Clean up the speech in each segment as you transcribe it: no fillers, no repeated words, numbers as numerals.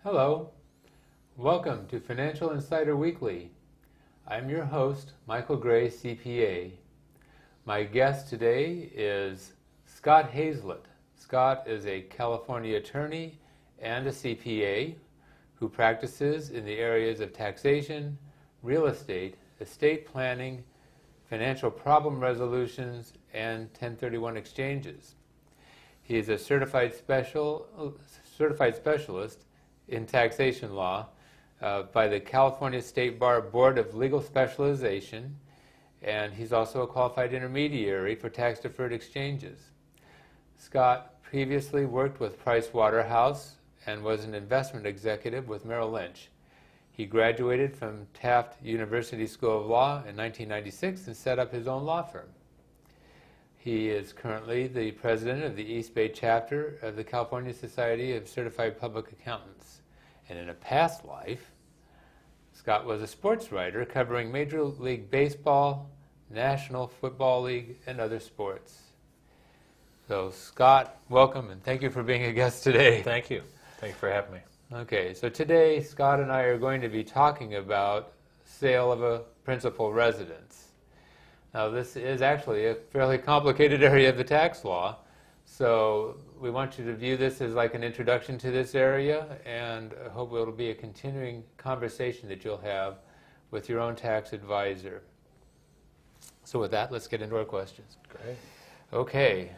Hello, welcome to Financial Insider Weekly. I'm your host, Michael Gray, CPA. My guest today is Scott Hazlett. Scott is a California attorney and a CPA who practices in the areas of taxation, real estate planning, financial problem resolutions, and 1031 exchanges. He is a certified specialist in taxation law by the California State Bar Board of Legal Specialization, and he's also a qualified intermediary for tax-deferred exchanges. Scott previously worked with Price Waterhouse and was an investment executive with Merrill Lynch. He graduated from Taft University School of Law in 1996 and set up his own law firm. He is currently the president of the East Bay chapter of the California Society of Certified Public Accountants. And in a past life, Scott was a sports writer covering Major League Baseball, National Football League, and other sports. So Scott, welcome, and thank you for being a guest today. Thank you. Thank you for having me. Okay, so today Scott and I are going to be talking about sale of a principal residence. Now this is actually a fairly complicated area of the tax law, so we want you to view this as like an introduction to this area, and I hope it'll be a continuing conversation that you'll have with your own tax advisor. So with that, let's get into our questions. Great. Okay.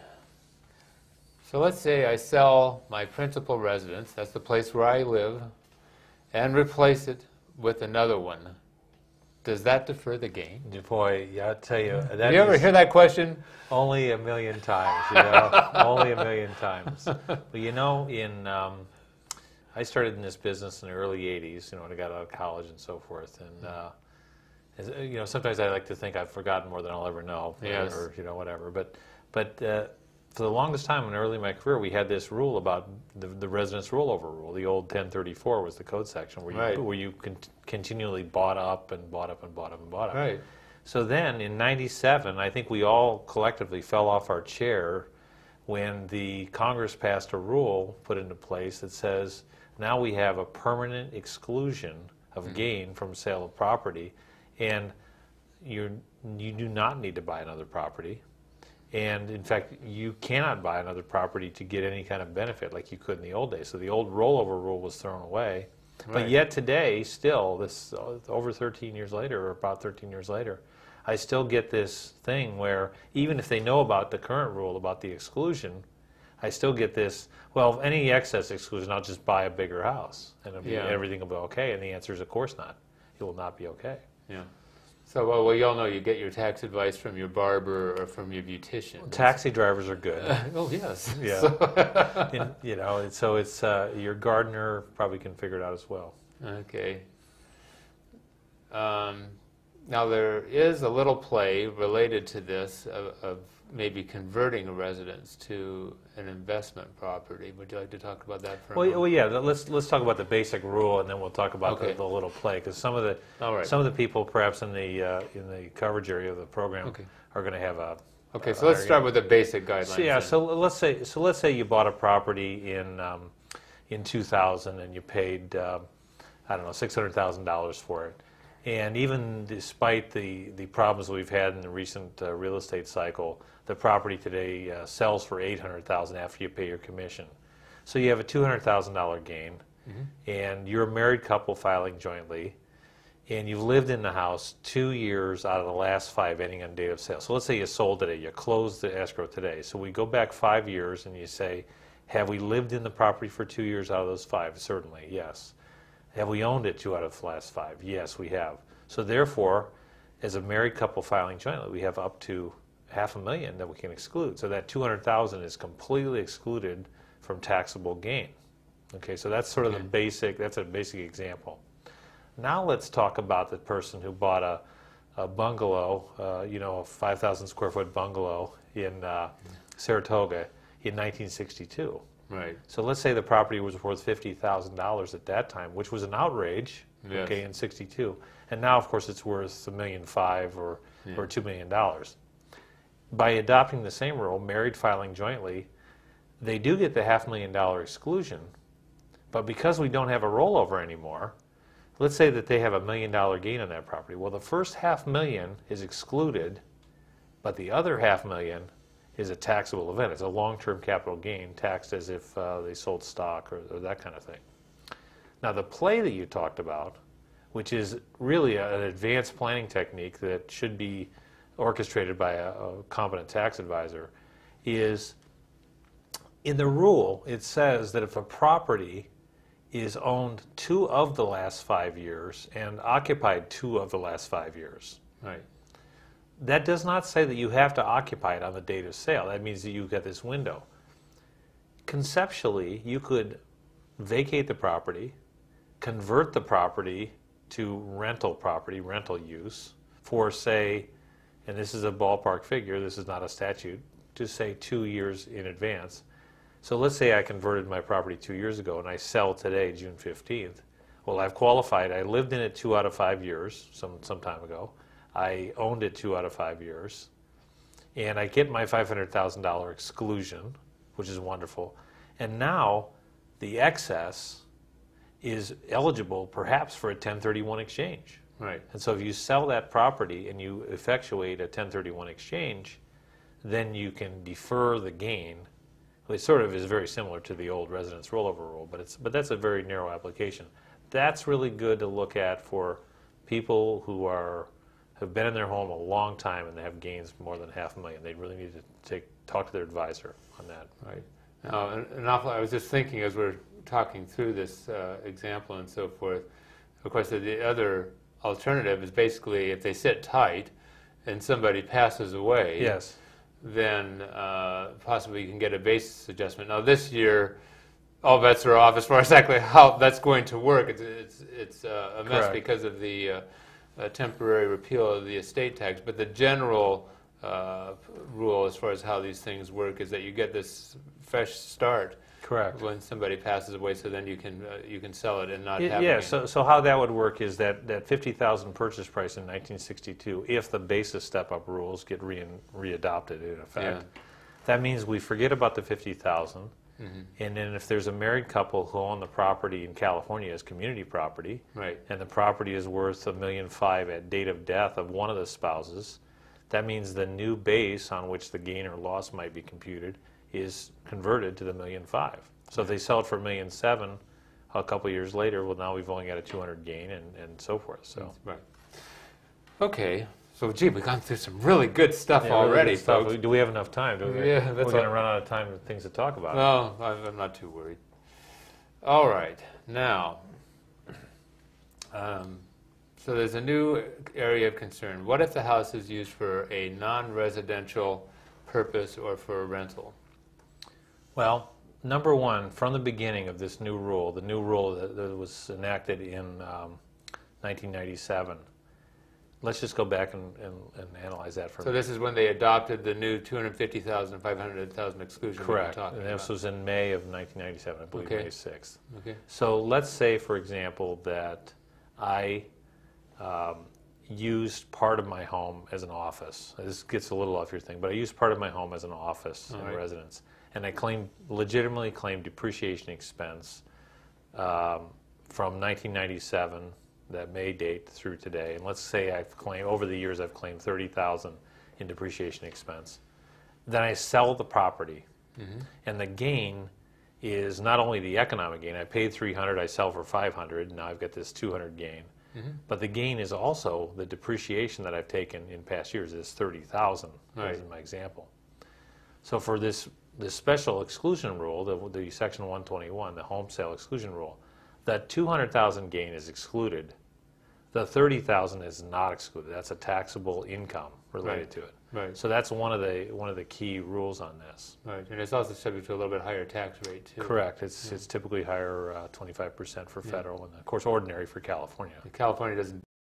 So let's say I sell my principal residence, that's the place where I live, and replace it with another one. Does that defer the gain? Boy, yeah, I'll tell you. Did you ever hear that question? Only a million times, only a million times. But I started in this business in the early 80s, when I got out of college and so forth. And, sometimes I like to think I've forgotten more than I'll ever know, yes. or whatever. But for the longest time, early in my career, we had this rule about the residence rollover rule. The old 1034 was the code section where you continually bought up and bought up and bought up and bought up. Right. So then in 97, I think we all collectively fell off our chair when the Congress passed a rule put into place that says now we have a permanent exclusion of gain from sale of property, and you do not need to buy another property. And in fact, you cannot buy another property to get any kind of benefit like you could in the old days. So the old rollover rule was thrown away. Right. But yet today, still, this over 13 years later, or about 13 years later, I still get this thing where even if they know about the current rule about the exclusion, I still get this, well, any excess exclusion, I'll just buy a bigger house and everything will be okay. And the answer is, of course not. It will not be okay. Yeah. So, well, you all know you get your tax advice from your barber or from your beautician. Taxi drivers are good. Oh, yes. Yeah. So it's your gardener probably can figure it out as well. Okay. Now there is a little play related to this of maybe converting a residence to an investment property. Would you like to talk about that for a moment? Well, yeah. Let's talk about the basic rule, and then we'll talk about the little play, because some of the people perhaps in the coverage area of the program are going to have a. Okay, so let's start with the basic guidelines. So let's say you bought a property in 2000 and you paid $600,000 for it. And even despite the problems we've had in the recent real estate cycle, the property today sells for $800,000 after you pay your commission. So you have a $200,000 gain, and you're a married couple filing jointly, and you've lived in the house 2 years out of the last 5 ending on date of sale. So let's say you sold today, you closed the escrow today. So we go back 5 years and you say, have we lived in the property for 2 years out of those 5? Certainly, yes. Have we owned it 2 out of the last 5? Yes, we have. So therefore, as a married couple filing jointly, we have up to $500,000 that we can exclude. So that $200,000 is completely excluded from taxable gain. Okay, so that's sort of the basic. That's a basic example. Now let's talk about the person who bought a bungalow, a 5,000 square foot bungalow in Saratoga in 1962. Right. So let's say the property was worth $50,000 at that time, which was an outrage, in '62. And now, of course, it's worth $1.5 million or $2 million. By adopting the same rule, married filing jointly, they do get the $500,000 exclusion, But because we don't have a rollover anymore, let's say that they have $1 million gain on that property. Well, the first $500,000 is excluded, but the other $500,000 is a taxable event. It's a long-term capital gain taxed as if they sold stock or that kind of thing. Now, the play that you talked about, which is really an advanced planning technique that should be orchestrated by a competent tax advisor, is in the rule, it says that if a property is owned 2 of the last 5 years and occupied 2 of the last 5 years. Right. That does not say that you have to occupy it on the date of sale. That means that you've got this window. Conceptually, you could vacate the property, convert the property to rental property, rental use, for say, and this is a ballpark figure, this is not a statute, to say 2 years in advance. So let's say I converted my property 2 years ago and I sell today, June 15th. Well, I've qualified. I lived in it 2 out of 5 years, some time ago. I owned it 2 out of 5 years. And I get my $500,000 exclusion, which is wonderful. And now the excess is eligible perhaps for a 1031 exchange. Right. And so if you sell that property and you effectuate a 1031 exchange, then you can defer the gain. It sort of is very similar to the old residence rollover rule, but that's a very narrow application. That's really good to look at for people who have been in their home a long time and they have gains more than $500,000. They really need to talk to their advisor on that. Right. Now, I was just thinking as we're talking through this example and so forth, of course, the other alternative is basically if they sit tight and somebody passes away. Yes. Then possibly you can get a basis adjustment. Now this year, all bets are off as far as exactly how that's going to work. It's a mess. Correct. Because of the temporary repeal of the estate tax. But the general rule as far as how these things work is that you get this fresh start. Correct. When somebody passes away, so then you can sell it and not have. Yeah. So how that would work is that $50,000 purchase price in 1962, if the basis step-up rules get readopted in effect, that means we forget about the $50,000, and then if there's a married couple who own the property in California as community property, right, and the property is worth $1.5 million at date of death of one of the spouses, that means the new base on which the gain or loss might be computed is converted to the $1.5 million. So if they sell it for $1.7 million a couple years later, well, now we've only got a $200,000 gain and so forth. So right. Okay. So gee, we've gone through some really good stuff already, really good stuff. folks. Do we have enough time? Yeah, we're going to run out of time of things to talk about. No, I'm not too worried. All right. Now, so there's a new area of concern. What if the house is used for a non-residential purpose or for a rental? Well, number one, from the beginning of this new rule, the new rule that was enacted in 1997, let's just go back and analyze that for a minute. So this is when they adopted the new 250,000, 500,000 exclusion. Correct. And this was in May of 1997, I believe, May 6th. Okay. So let's say, for example, that I used part of my home as an office. This gets a little off your thing, but I used part of my home as an office and residence. And I legitimately claimed depreciation expense from 1997, that May date, through today. And let's say over the years I've claimed $30,000 in depreciation expense. Then I sell the property, and the gain is not only the economic gain. I paid $300, I sell for $500, now I've got this $200 gain. But the gain is also the depreciation that I've taken in past years is $30,000, as in my example. So for this special exclusion rule, the Section 121, the home sale exclusion rule, that $200,000 gain is excluded. The $30,000 is not excluded. That's a taxable income related to it. Right. So that's one of the key rules on this. Right, and it's also subject to a little bit higher tax rate too. Correct. It's typically higher, 25% for federal, and of course ordinary for California. California doesn't